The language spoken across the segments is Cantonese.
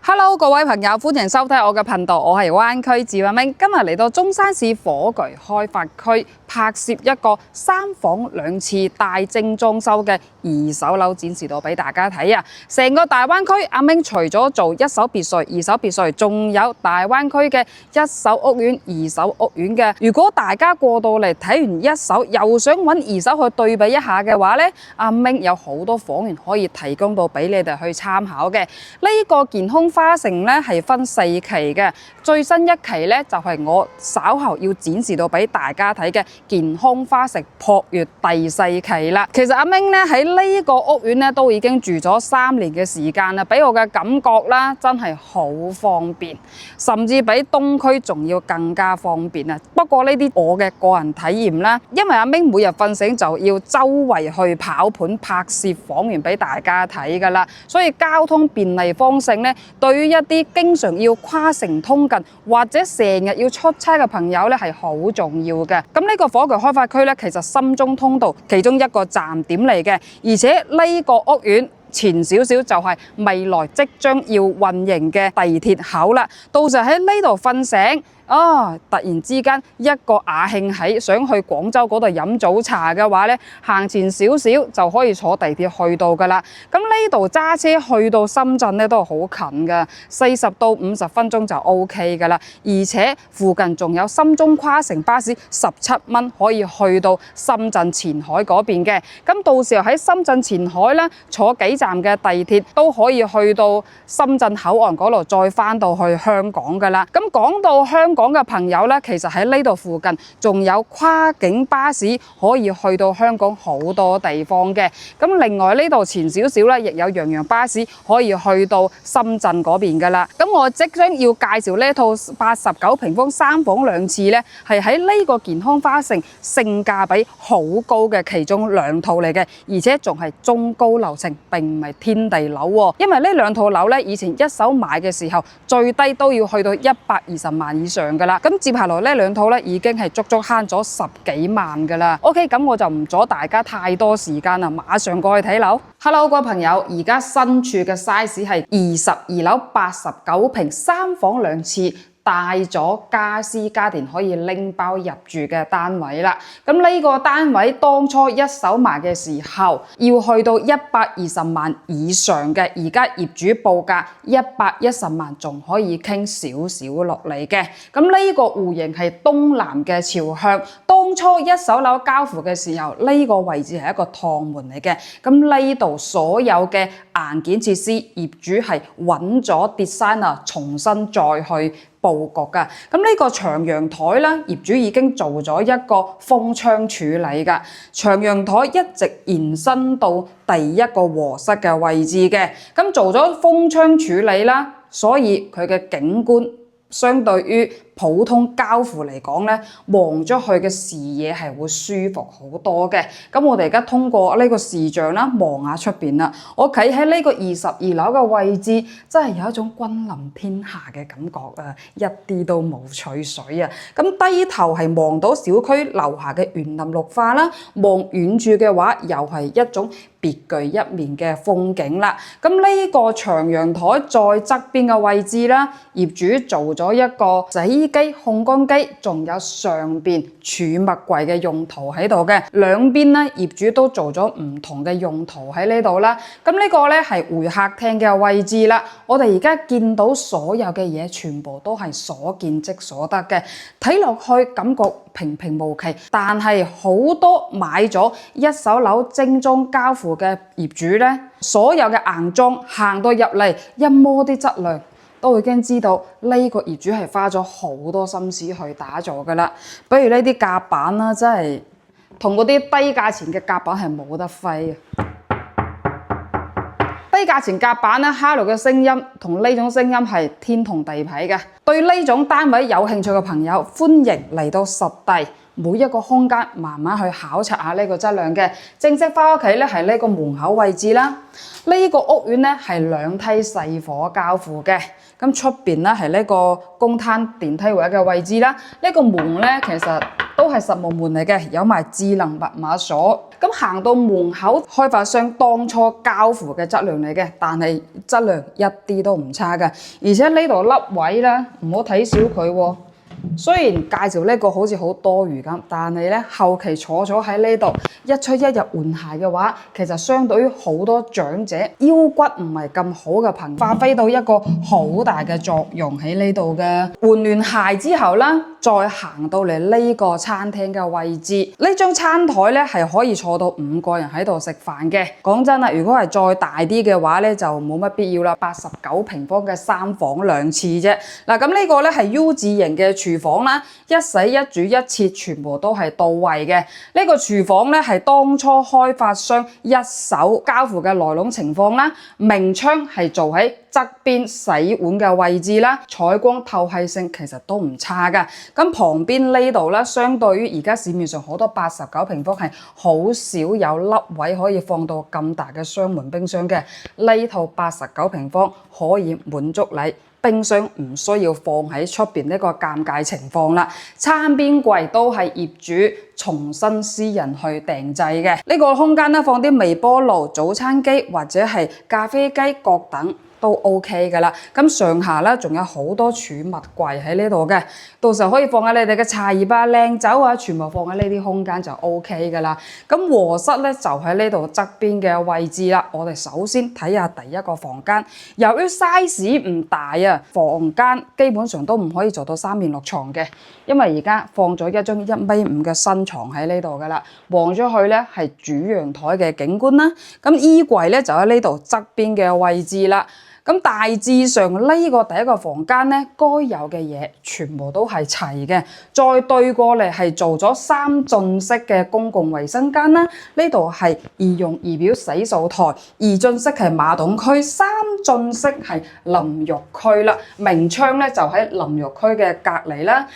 Hello， 各位朋友，歡迎收睇我嘅頻道，我係灣區治阿明。今日嚟到中山市火炬開發區拍攝一個3房2廁大精裝修嘅二手樓展示到俾大家睇啊！成個大灣區，阿明除咗做一手別墅、二手別墅，仲有大灣區嘅一手屋苑、二手屋苑嘅。如果大家過到嚟睇完一手，又想揾二手去對比一下嘅話呢，阿明有好多房源可以提供到俾你哋去參考嘅。呢個健康花城咧係分4期嘅，最新一期咧就係我稍後要展示到俾大家睇嘅健康花城璞悅第4期啦。其實阿明咧喺呢個屋苑咧都已經住咗3年嘅時間啦，俾我嘅感覺啦真係好方便，甚至比東區仲要更加方便啊！不過呢啲我嘅個人體驗啦，因為阿明每日瞓醒就要周圍去跑盤拍攝房源俾大家睇噶啦，所以交通便利方式咧，對於一啲經常要跨城通勤或者成日要出差嘅朋友咧係好重要嘅。咁呢個火炬開發區咧，其實深中通道其中一個站點嚟嘅，而且呢個屋苑前少少就係未來即將要運營嘅地鐵口啦。到時喺呢度瞓醒突然之間一個雅興起想去廣州嗰度飲早茶嘅話咧，行前少少就可以坐地鐵去到噶啦。咁呢度揸車去到深圳咧都係好近噶，40到50分鐘就 OK 噶啦。而且附近仲有深中跨城巴士17蚊可以去到深圳前海嗰邊嘅。咁到時候喺深圳前海咧坐幾站嘅地鐵都可以去到深圳口岸嗰度，再翻到去香港噶啦。咁講到香港嘅朋友咧，其實喺呢度附近仲有跨境巴士可以去到香港好多地方嘅。咁另外呢度前少少咧，亦有洋洋巴士可以去到深圳嗰邊噶啦。咁我即將要介紹呢一套89平方3房2廁咧，係喺呢個健康花城性價比好高嘅其中2套嚟嘅，而且仲係中高樓層，並唔係天地樓喎。因為呢2套樓咧，以前一手買嘅時候最低都要去到120萬以上噶啦。咁接下來呢2套咧已經係足足慳咗10幾萬噶啦。OK， 咁我就唔阻大家太多時間啦，馬上過去睇樓。Hello， 各位朋友，而家身處嘅 size 係22樓89平3房2廁。帶咗家私家電可以拎包入住嘅單位啦。咁呢個單位當初一手買嘅時候要去到120萬以上嘅，而家業主報價110萬，仲可以傾少少落嚟嘅。咁呢個戶型係東南嘅朝向，當初一手樓交付嘅時候，呢個位置係一個趟門嚟嘅。咁呢度所有嘅硬件設施，業主係揾咗 designer 重新再去佈局噶。咁呢個長陽台啦，業主已經做咗一個封窗處理噶，長陽台一直延伸到第一個和室嘅位置嘅。咁做咗封窗處理啦，所以佢嘅景觀相對於普通交付嚟講咧，望咗去嘅視野係會舒服好多嘅。咁我哋而家通過呢個視像啦，望下出邊啦。我企喺呢個22樓嘅位置，真係有一種君臨天下嘅感覺啊！一啲都冇取水啊！咁低頭係望到小區樓下嘅園林綠化啦，望遠處嘅話又係一種別具一面嘅風景啦。咁呢個長陽台在側邊嘅位置啦，業主做咗一個洗衣機、烘乾機，仲有上邊儲物櫃嘅用途喺度嘅。兩邊咧，業主都做咗唔同嘅用途喺呢度啦。咁呢個咧係會客廳嘅位置啦。我哋而家見到所有嘅嘢，全部都係所見即所得嘅。睇落去感覺平平無奇，但係好多買咗一手樓精裝交付嘅業主咧，所有嘅硬裝行到入嚟，一摸啲質量，都已經知道呢個業主係花咗好多心思去打造噶啦。比如呢啲夾板啦，真係同嗰啲低價錢嘅夾板係冇得揮啊！低價錢夾板咧，哈囉嘅聲音同呢種聲音係天同地比嘅。對呢種單位有興趣嘅朋友，歡迎嚟到實地每一個空間慢慢去考察下呢個質量嘅。正式翻屋企咧係呢個門口位置啦。呢個屋苑咧係2梯細火交付嘅。咁出邊咧係呢個公攤電梯位嘅位置啦。呢個門咧其實都都係實木門嚟嘅，有埋智能密碼鎖。咁行到門口，開發商當初交付嘅質量嚟嘅，但係質量一啲都唔差㗎。而且呢度凹位咧，唔好睇小佢喎。雖然介紹呢個好似好多餘咁，但係咧後期坐咗喺呢度一出一入換鞋嘅話，其實相對於好多長者腰骨唔係咁好嘅朋友，發揮到一個好大嘅作用喺呢度嘅。換完鞋之後啦，再行到嚟呢個餐廳嘅位置，呢張餐台咧係可以坐到5個人喺度食飯嘅。講真啦，如果係再大啲嘅話咧，就冇乜必要啦。89平方嘅3房2廁啫。嗱，咁呢個咧係 U 字型嘅廚房啦，一洗一煮一切全部都係到位嘅。呢個廚房咧係當初開發商一手交付嘅來龍情況啦。明窗係做喺側邊洗碗嘅位置啦，採光透氣性其實都唔差㗎。咁旁邊呢度咧，相對於而家市面上好多89平方係好少有凹位可以放到咁大嘅雙門冰箱嘅，呢套89平方可以滿足你。冰箱唔需要放喺出邊呢個尷尬情況啦，餐邊櫃都係業主重新私人去訂製嘅。呢個空間咧放啲微波爐、早餐機或者係咖啡機各等都 OK 㗎啦。咁上下咧仲有好多儲物櫃喺呢度嘅，到時候可以放喺你哋嘅茶葉啊、靚酒啊，全部放喺呢啲空間就 OK 㗎啦。咁和室咧就喺呢度側邊嘅位置啦。我哋首先睇下第一個房間，由於 size 唔大啊，房間基本上都唔可以做到3面落床嘅，因為而家放咗一張1.5米嘅新床喺呢度㗎啦。望咗去咧係主陽台嘅景觀啦。咁衣櫃咧就喺呢度側邊嘅位置啦。咁大致上呢個第一個房間咧，該有嘅嘢全部都係齊嘅。再對過嚟係做咗3進式嘅公共衛生間啦。呢度係儀容儀表洗漱台，2進式係馬桶區，3進式係淋浴區啦。明窗咧就喺淋浴區嘅隔離啦。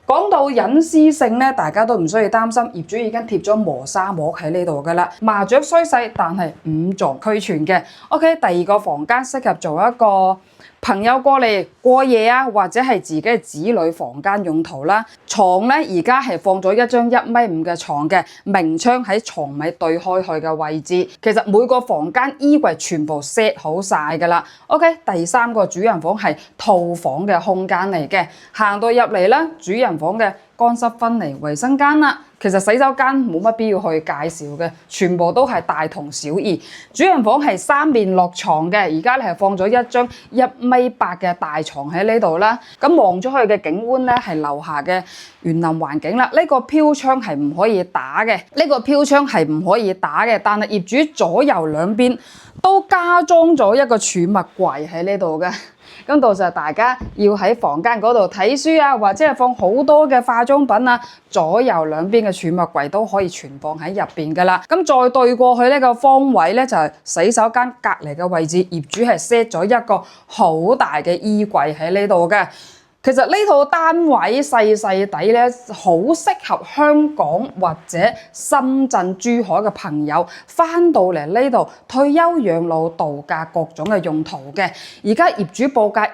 講到隱私性咧，大家都唔需要擔心，業主已經貼咗磨砂膜喺呢度㗎啦。麻雀雖細，但係5臟俱全嘅。OK，第二個房間適合做一個朋友過嚟過夜啊，或者係自己嘅子女房間用途啦。床咧而家係放咗一張1.5米嘅床嘅，明窗喺床尾對開去嘅位置。其實每個房間衣櫃全部 set 好晒㗎啦。OK，第三個主人房係套房嘅空間嚟嘅，行到入嚟啦，主人房嘅乾濕分離衛生間啦。其實洗手間冇乜必要去介紹嘅，全部都係大同小異。主人房係3面落床嘅，而家咧係放咗一張1.8米嘅大床喺呢度啦。咁望咗去嘅景觀咧係樓下嘅園林環境啦。呢個飄窗係唔可以打嘅，但係業主左右兩邊都加裝咗一個儲物櫃喺呢度嘅。咁到時候大家要喺房間嗰度睇書啊，或者係放好多嘅化妝品啊，左右兩邊嘅儲物櫃都可以存放喺入邊噶啦。咁再對過去呢個方位咧，就係洗手間隔離嘅位置，業主係 set 咗一個好大嘅衣櫃喺呢度嘅。其實呢套單位細細地咧，好適合香港或者深圳、珠海嘅朋友翻到嚟呢度退休養老、度假各種嘅用途嘅。而家業主報價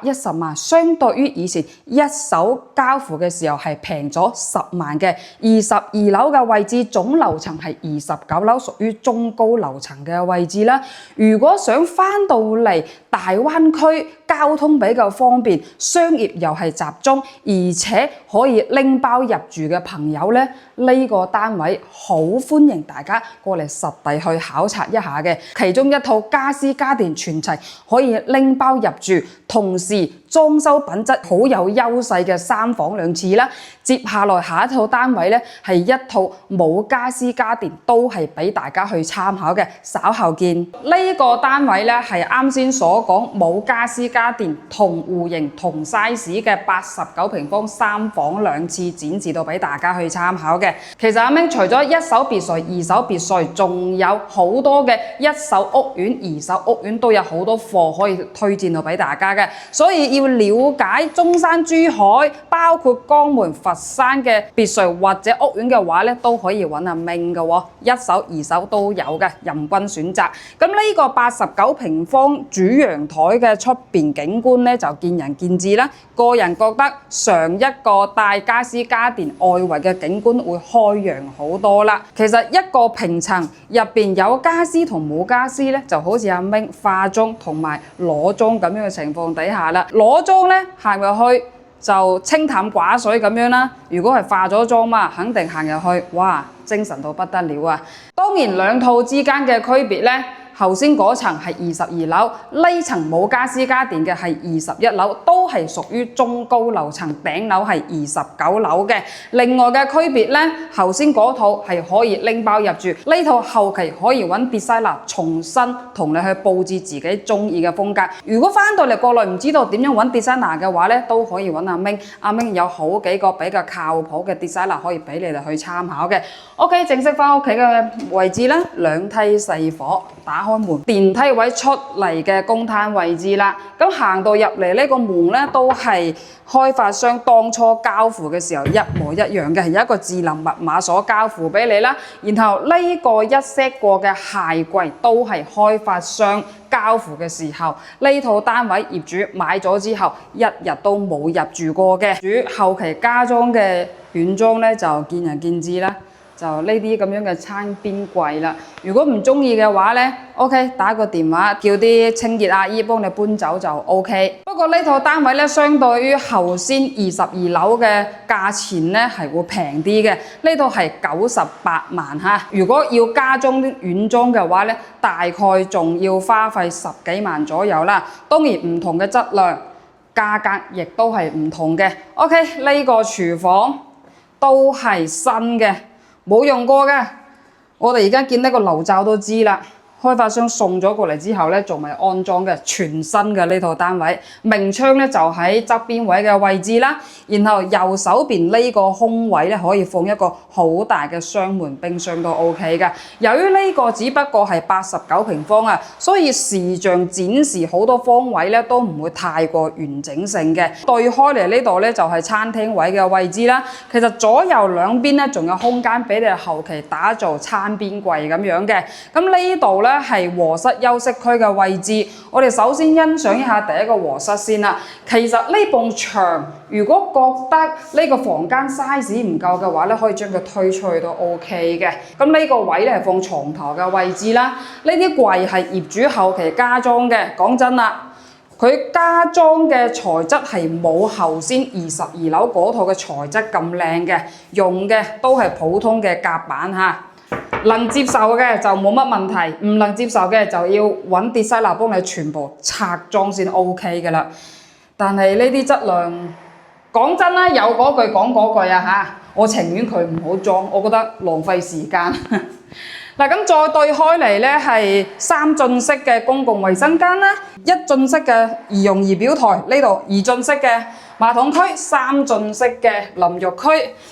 110萬，相對於以前一手交付嘅時候係平咗10萬嘅。22樓嘅位置，總樓層係29樓，屬於中高樓層嘅位置啦。如果想翻到嚟大灣區，交通比較方便，商業又係集中，而且可以拎包入住嘅朋友咧，呢個單位好歡迎大家過嚟實地去考察一下嘅。其中一套家私家電全齊，可以拎包入住，同時裝修品質好有優勢嘅3房2廁啦。接下來下一套單位咧係一套冇家私家電，都係俾大家去參考嘅。稍後見。呢個單位咧係啱先所講冇家私家電、同戶型同 size 嘅89平方3房2廁，展示到俾大家去參考嘅。其實阿明除咗一手別墅、二手別墅，仲有好多嘅一手屋苑、二手屋苑都有好多貨可以推薦到俾大家嘅。所以要了解中山、珠海，包括江門、佛山嘅別墅或者屋苑嘅話咧，都可以揾阿明嘅喎，一手、二手都有嘅，任君選擇。咁呢個89平方主陽台嘅出邊然景觀咧就見仁見智啦。個人覺得上一個帶家私家電外圍嘅景觀會開揚好多啦。其實一個平層入邊有家私同冇家私咧，就好似阿明化妝同埋裸妝咁樣嘅情況底下啦。裸妝咧行入去就清淡寡水咁樣啦。如果係化咗妝嘛，肯定行入去，哇，精神到不得了啊！當然兩套之間嘅區別咧。頭先嗰層係22樓，呢層冇家私家電嘅係21樓，都係屬於中高樓層，頂樓係29樓嘅。另外嘅區別呢，頭先嗰套係可以拎包入住，呢套後期可以揾 designer 重新同你去佈置自己中意嘅風格。如果翻到嚟國內唔知道點樣揾 designer 嘅話呢，都可以揾阿明。阿明有好幾個比較靠譜嘅 designer 可以俾你哋去參考嘅。OK， 正式翻屋企嘅位置啦，兩梯4伙，打開門，電梯位出嚟嘅公攤位置啦。咁行到入嚟呢個門咧，都係開發商當初交付嘅時候一模一樣嘅，係有一個智能密碼鎖交付俾你啦。然後呢個一 set 過嘅鞋櫃都係開發商交付嘅時候，呢套單位業主買咗之後，一日都冇入住過嘅。主後期加裝嘅軟裝咧，就見仁見智啦。就呢啲咁樣嘅餐邊櫃啦，如果唔中意嘅話呢 OK， 打個電話叫啲清潔阿姨幫你搬走就 OK。不過呢套單位呢，相對於頭先22樓嘅價錢呢係會平啲嘅，呢度係98萬嚇。如果要加裝啲軟裝嘅話呢，大概仲要花費10幾萬左右啦。當然唔同嘅質量，價格亦都係唔同嘅。OK， 呢個廚房都係新嘅。冇用過嘅，我哋而家見呢個樓罩都知啦。開發商送咗過嚟之後咧，仲未安裝嘅全新嘅呢套單位，明窗咧就喺側邊位嘅位置啦。然後右手邊呢個空位咧，可以放一個好大嘅雙門冰箱都 OK 嘅。由於呢個只不過係89平方啊，所以視像展示好多方位咧都唔會太過完整性嘅。對開嚟呢度咧就係餐廳位嘅位置啦。其實左右兩邊咧仲有空間俾你後期打造餐邊櫃咁樣嘅。咁呢度咧係和室休息區嘅位置，我哋首先欣賞一下第一個和室先啦。其實呢埲牆，如果覺得呢個房間 size 唔夠嘅話咧，可以將佢推出去都 OK 嘅。咁呢個位咧係放床頭嘅位置啦。呢啲櫃係業主後期加裝嘅。講真啦，佢加裝嘅材質係冇頭先22樓嗰套嘅材質咁靚嘅，用嘅都係普通嘅夾板嚇。能接受嘅就冇乜問題，唔能接受嘅就要揾 designer 幫你全部拆裝先 OK 嘅啦。但係呢啲質量，講真啦，有嗰句講嗰句啊嚇，我情願佢唔好裝，我覺得浪費時間。嗱，咁再對開嚟咧係3進式嘅公共衛生間啦，1進式嘅儀容儀表台，呢度2進式嘅馬桶區，3進式嘅淋浴區。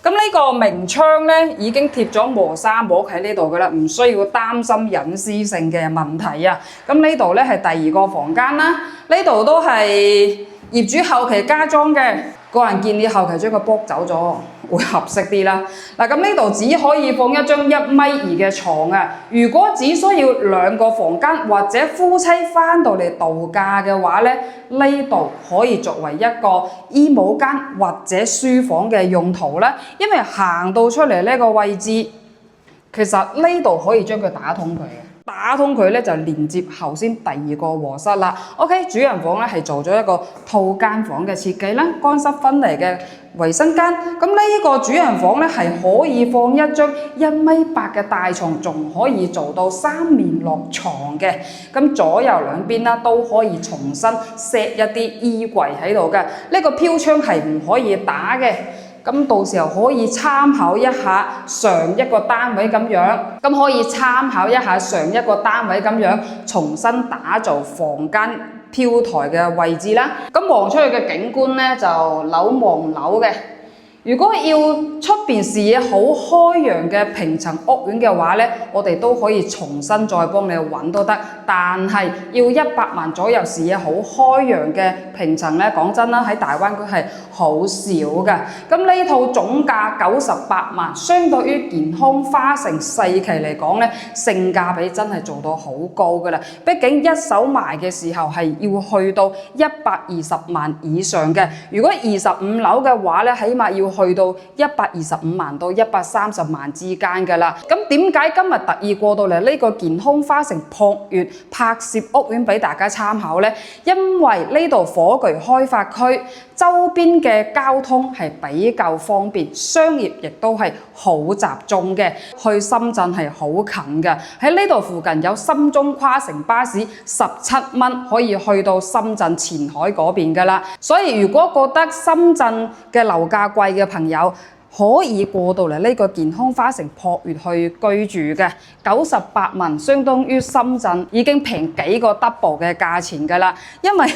咁呢個明窗咧已經貼咗磨砂膜喺呢度噶啦，唔需要擔心隱私性嘅問題啊。咁呢度咧係第2個房間啦，呢度都係業主後期加裝嘅。個人建議後期將佢剝走咗會合適啲啦。嗱，咁呢度只可以放一張1.2米嘅床啊。如果只需要2個房間或者夫妻翻到嚟度假嘅話咧，呢度可以作為一個衣帽間或者書房嘅用途啦。因為行到出嚟呢個位置，其實呢度可以將佢打通佢嘅。打通佢咧就連接頭先第2個和室啦。OK， 主人房咧係做咗一個套間房嘅設計啦，乾濕分離嘅衛生間。咁呢個主人房咧係可以放一張1.8米嘅大床，仲可以做到3面落床嘅。咁左右兩邊啦都可以重新 set 一啲衣櫃喺度嘅。呢個飄窗係唔可以打嘅。咁到時候可以參考一下上一個單位咁樣，可以參考一下上一個單位咁樣，重新打造房間飄台嘅位置啦。咁望出去嘅景觀咧就樓望樓嘅，如果要出邊視野好開揚嘅平層屋苑嘅話呢，我哋都可以重新再幫你揾都得，但係要100萬左右視野好開揚嘅平層呢，講真啦，喺大灣區係好少㗎。咁呢套總價98萬，相對於健康花城四期嚟講呢，性價比真係做到好高㗎啦。畢竟一手賣嘅時候係要去到120萬以上嘅，如果25樓嘅話呢，起碼要去到125萬到130萬之間㗎啦。咁點解今日特意過到嚟呢個健康花城璞悅拍攝屋苑俾大家參考呢？因為呢度火炬開發區周邊嘅交通係比較方便，商業亦都係好集中嘅，去深圳係好近嘅。喺呢度附近有深中跨城巴士，17蚊可以去到深圳前海嗰邊㗎啦。所以如果覺得深圳嘅樓價貴嘅朋友，可以過到嚟呢個健康花城璞悅去居住嘅，98萬相當於深圳已經平幾個 double 嘅價錢㗎啦。因為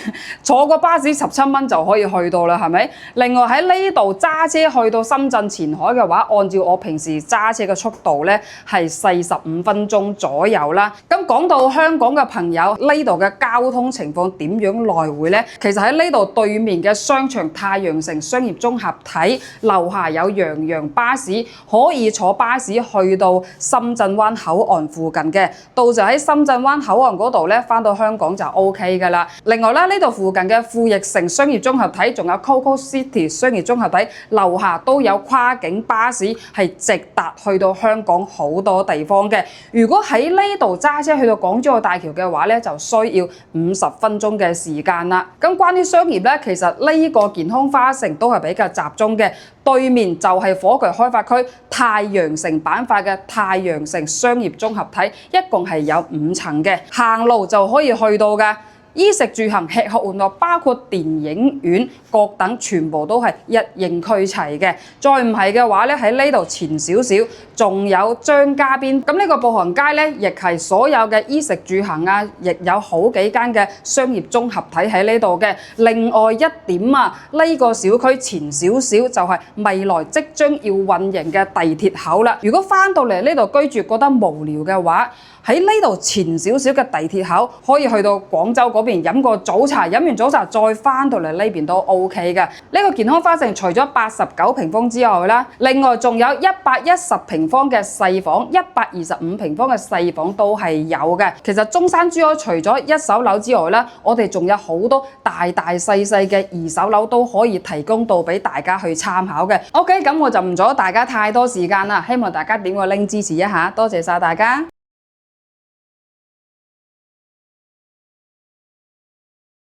坐個巴士17蚊就可以去到啦，係咪？另外喺呢度揸車去到深圳前海嘅話，按照我平時揸車嘅速度呢，係45分鐘左右啦。咁講到香港嘅朋友，呢度嘅交通情況點樣來回呢？其實喺呢度對面嘅商場太陽城商業綜合體樓下有洋洋巴士，可以坐巴士去到深圳灣口岸附近嘅，到就喺深圳灣口岸嗰度咧，返到香港就 OK 㗎啦。另外咧，呢度附近嘅富逸城商業綜合體，仲有 Coco City 商業綜合體樓下都有跨境巴士，係直達去到香港好多地方嘅。如果喺呢度揸車去到港珠澳大橋嘅話咧，就需要50分鐘嘅時間啦。咁關於商業咧，其實呢個健康花城都係比較集中嘅。對面就係火炬開發區太陽城板塊嘅太陽城商業綜合體，一共係有5層嘅，行路就可以去到㗎。衣食住行吃喝玩樂，包括電影院各等，全部都係一應俱齊嘅。再唔係嘅話咧，喺呢度前少少仲有張家邊。咁呢個步行街咧，亦係所有嘅衣食住行啊，亦有好幾間嘅商業綜合體喺呢度嘅。另外一點啊，呢個小區前少少就係未來即將要運營嘅地鐵口啦。如果返到嚟呢度居住覺得無聊嘅話，喺呢度前少少嘅地鐵口可以去到廣州嗰邊飲個早茶，飲完早茶再返到嚟呢邊都 OK 嘅。呢個健康花城除咗89平方之外啦，另外仲有110平方嘅細房、125平方嘅細房都係有嘅。其實中山珠海除咗一手樓之外啦，我哋仲有好多大大細細嘅二手樓都可以提供到俾大家去參考嘅。OK， 咁我就唔阻大家太多時間啦，希望大家點個拎支持一下，多謝晒大家。